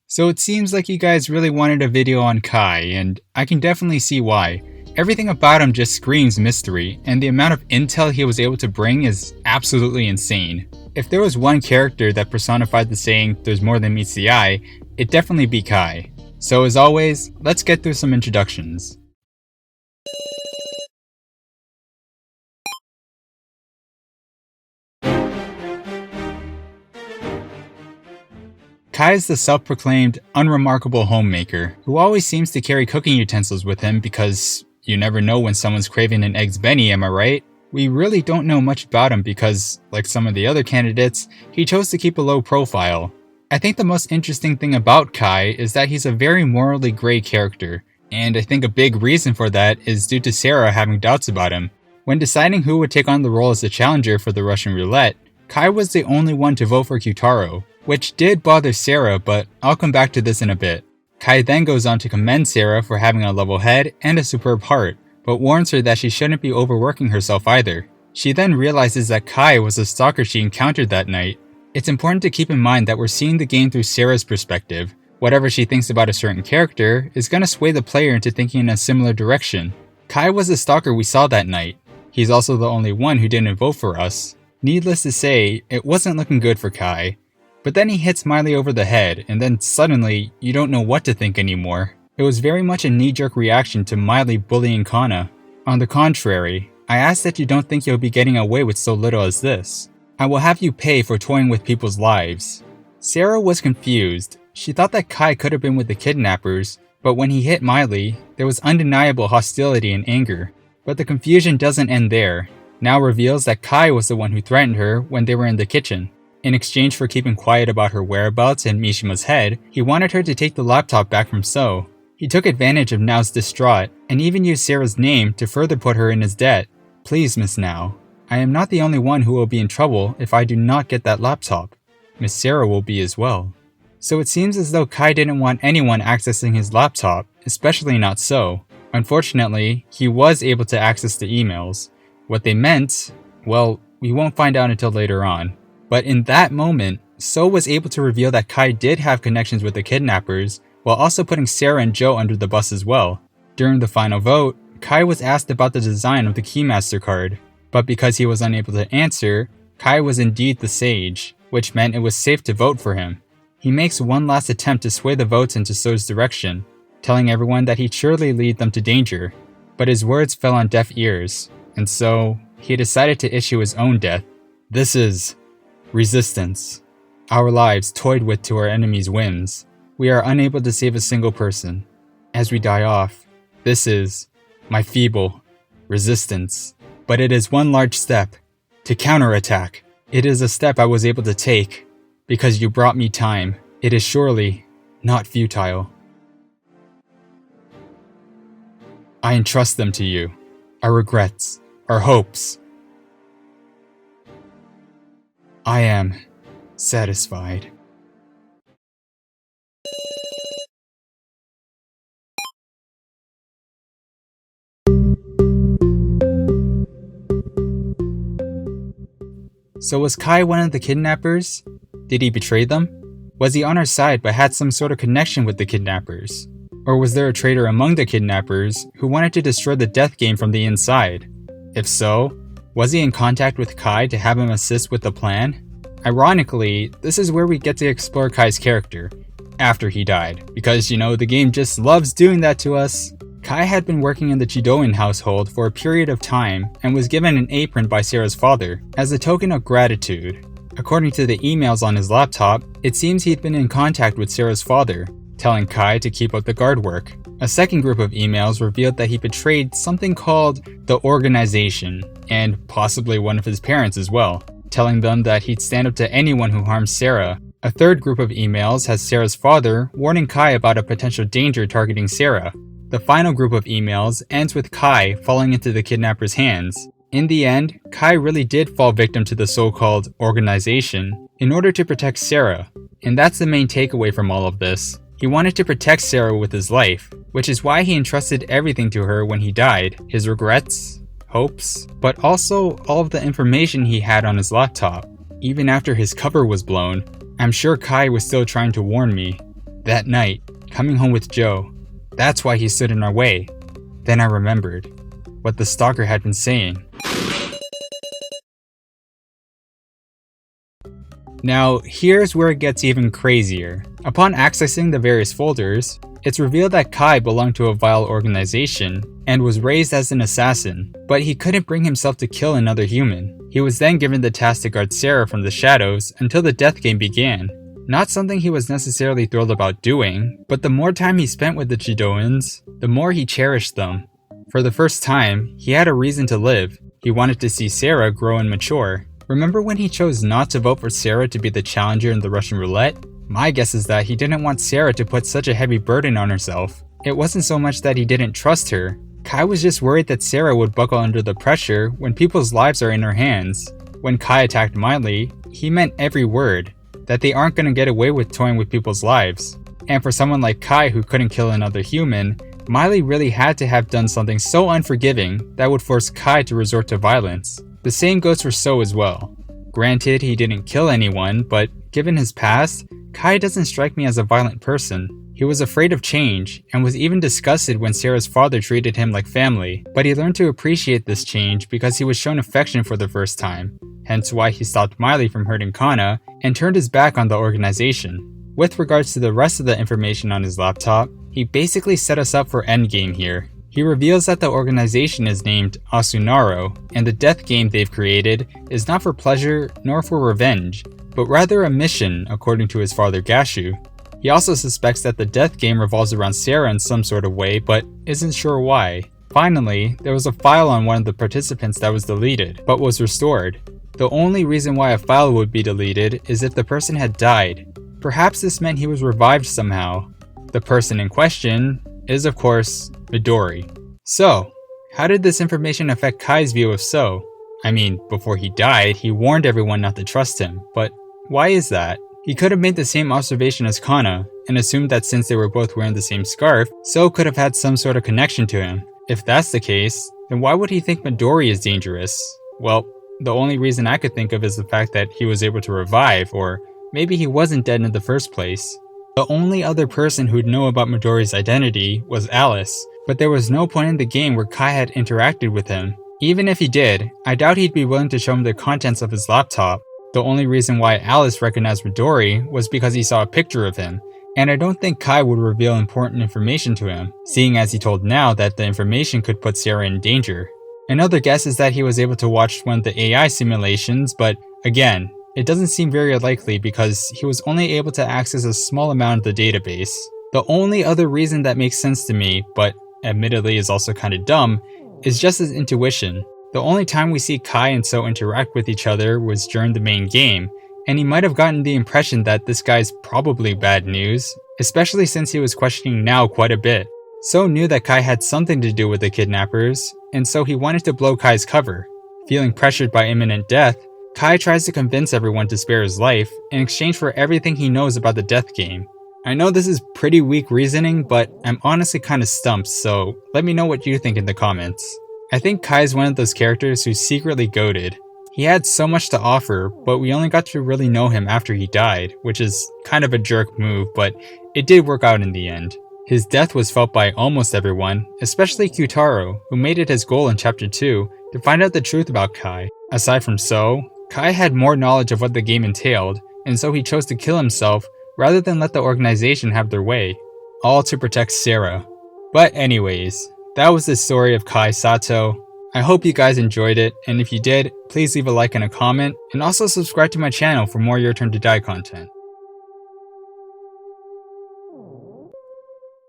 So it seems like you guys really wanted a video on Kai, and I can definitely see why. Everything about him just screams mystery, and the amount of intel he was able to bring is absolutely insane. If there was one character that personified the saying, "there's more than meets the eye," it'd definitely be Kai. So as always, let's get through some introductions. Kai is the self-proclaimed, unremarkable homemaker, who always seems to carry cooking utensils with him because you never know when someone's craving an eggs benny, am I right? We really don't know much about him because, like some of the other candidates, he chose to keep a low profile. I think the most interesting thing about Kai is that he's a very morally gray character, and I think a big reason for that is due to Sarah having doubts about him. When deciding who would take on the role as the challenger for the Russian roulette, Kai was the only one to vote for Kyutaro, which did bother Sarah, but I'll come back to this in a bit. Kai then goes on to commend Sarah for having a level head and a superb heart, but warns her that she shouldn't be overworking herself either. She then realizes that Kai was the stalker she encountered that night. It's important to keep in mind that we're seeing the game through Sarah's perspective. Whatever she thinks about a certain character is going to sway the player into thinking in a similar direction. Kai was the stalker we saw that night. He's also the only one who didn't vote for us. Needless to say, it wasn't looking good for Kai. But then he hits Miley over the head, and then suddenly, you don't know what to think anymore. It was very much a knee-jerk reaction to Miley bullying Kana. On the contrary, I ask that you don't think you'll be getting away with so little as this. I will have you pay for toying with people's lives. Sarah was confused. She thought that Kai could have been with the kidnappers, but when he hit Miley, there was undeniable hostility and anger. But the confusion doesn't end there. Now reveals that Kai was the one who threatened her when they were in the kitchen. In exchange for keeping quiet about her whereabouts and Mishima's head, he wanted her to take the laptop back from So. He took advantage of Nao's distraught, and even used Sarah's name to further put her in his debt. Please, Miss Nao. I am not the only one who will be in trouble if I do not get that laptop. Miss Sarah will be as well. So it seems as though Kai didn't want anyone accessing his laptop, especially not So. Unfortunately, he was able to access the emails. What they meant, well, we won't find out until later on. But in that moment, So was able to reveal that Kai did have connections with the kidnappers, while also putting Sarah and Joe under the bus as well. During the final vote, Kai was asked about the design of the Keymaster card, but because he was unable to answer, Kai was indeed the sage, which meant it was safe to vote for him. He makes one last attempt to sway the votes into So's direction, telling everyone that he'd surely lead them to danger, but his words fell on deaf ears, and so he decided to issue his own death. This is resistance. Our lives toyed with to our enemies' whims. We are unable to save a single person. As we die off, this is my feeble resistance. But it is one large step to counterattack. It is a step I was able to take because you brought me time. It is surely not futile. I entrust them to you. Our regrets, our hopes. I am satisfied. So was Kai one of the kidnappers? Did he betray them? Was he on our side but had some sort of connection with the kidnappers? Or was there a traitor among the kidnappers who wanted to destroy the death game from the inside? If so, was he in contact with Kai to have him assist with the plan? Ironically, this is where we get to explore Kai's character, after he died, because the game just loves doing that to us. Kai had been working in the Chidoin household for a period of time and was given an apron by Sarah's father as a token of gratitude. According to the emails on his laptop, it seems he'd been in contact with Sarah's father, telling Kai to keep up the guard work. A second group of emails revealed that he betrayed something called the Organization, and possibly one of his parents as well, telling them that he'd stand up to anyone who harms Sarah. A third group of emails has Sarah's father warning Kai about a potential danger targeting Sarah. The final group of emails ends with Kai falling into the kidnappers' hands. In the end, Kai really did fall victim to the so-called Organization in order to protect Sarah, and that's the main takeaway from all of this. He wanted to protect Sarah with his life, which is why he entrusted everything to her when he died. His regrets, hopes, but also all of the information he had on his laptop. Even after his cover was blown, I'm sure Kai was still trying to warn me. That night, coming home with Joe. That's why he stood in our way. Then I remembered what the stalker had been saying. Now, here's where it gets even crazier. Upon accessing the various folders, it's revealed that Kai belonged to a vile organization and was raised as an assassin, but he couldn't bring himself to kill another human. He was then given the task to guard Sarah from the shadows until the death game began. Not something he was necessarily thrilled about doing, but the more time he spent with the Chidoans, the more he cherished them. For the first time, he had a reason to live. He wanted to see Sarah grow and mature. Remember when he chose not to vote for Sarah to be the challenger in the Russian roulette? My guess is that he didn't want Sarah to put such a heavy burden on herself. It wasn't so much that he didn't trust her. Kai was just worried that Sarah would buckle under the pressure when people's lives are in her hands. When Kai attacked Miley, he meant every word, that they aren't going to get away with toying with people's lives. And for someone like Kai who couldn't kill another human, Miley really had to have done something so unforgiving that would force Kai to resort to violence. The same goes for So as well. Granted, he didn't kill anyone, but given his past, Kai doesn't strike me as a violent person. He was afraid of change, and was even disgusted when Sarah's father treated him like family, but he learned to appreciate this change because he was shown affection for the first time, hence why he stopped Miley from hurting Kana and turned his back on the organization. With regards to the rest of the information on his laptop, he basically set us up for endgame here. He reveals that the organization is named Asunaro, and the death game they've created is not for pleasure nor for revenge, but rather a mission according to his father Gashu. He also suspects that the death game revolves around Sarah in some sort of way, but isn't sure why. Finally, there was a file on one of the participants that was deleted, but was restored. The only reason why a file would be deleted is if the person had died. Perhaps this meant he was revived somehow. The person in question is, of course, Midori. So, how did this information affect Kai's view of So? I mean, before he died, he warned everyone not to trust him, but why is that? He could have made the same observation as Kana, and assumed that since they were both wearing the same scarf, So could have had some sort of connection to him. If that's the case, then why would he think Midori is dangerous? Well, the only reason I could think of is the fact that he was able to revive, or maybe he wasn't dead in the first place. The only other person who'd know about Midori's identity was Alice, but there was no point in the game where Kai had interacted with him. Even if he did, I doubt he'd be willing to show him the contents of his laptop. The only reason why Alice recognized Midori was because he saw a picture of him, and I don't think Kai would reveal important information to him, seeing as he told Now that the information could put Sarah in danger. Another guess is that he was able to watch one of the AI simulations, but again, it doesn't seem very likely because he was only able to access a small amount of the database. The only other reason that makes sense to me, but admittedly is also kinda dumb, is just his intuition. The only time we see Kai and So interact with each other was during the main game, and he might have gotten the impression that this guy's probably bad news, especially since he was questioning Now quite a bit. So knew that Kai had something to do with the kidnappers, and so he wanted to blow Kai's cover. Feeling pressured by imminent death, Kai tries to convince everyone to spare his life in exchange for everything he knows about the death game. I know this is pretty weak reasoning, but I'm honestly kinda stumped, so let me know what you think in the comments. I think Kai is one of those characters who's secretly goated. He had so much to offer, but we only got to really know him after he died, which is kind of a jerk move, but it did work out in the end. His death was felt by almost everyone, especially Kyutaro, who made it his goal in Chapter 2 to find out the truth about Kai. Aside from So, Kai had more knowledge of what the game entailed, and so he chose to kill himself rather than let the organization have their way, all to protect Sarah. But anyways, that was the story of Kai Satou. I hope you guys enjoyed it, and if you did, please leave a like and a comment, and also subscribe to my channel for more Your Turn to Die content.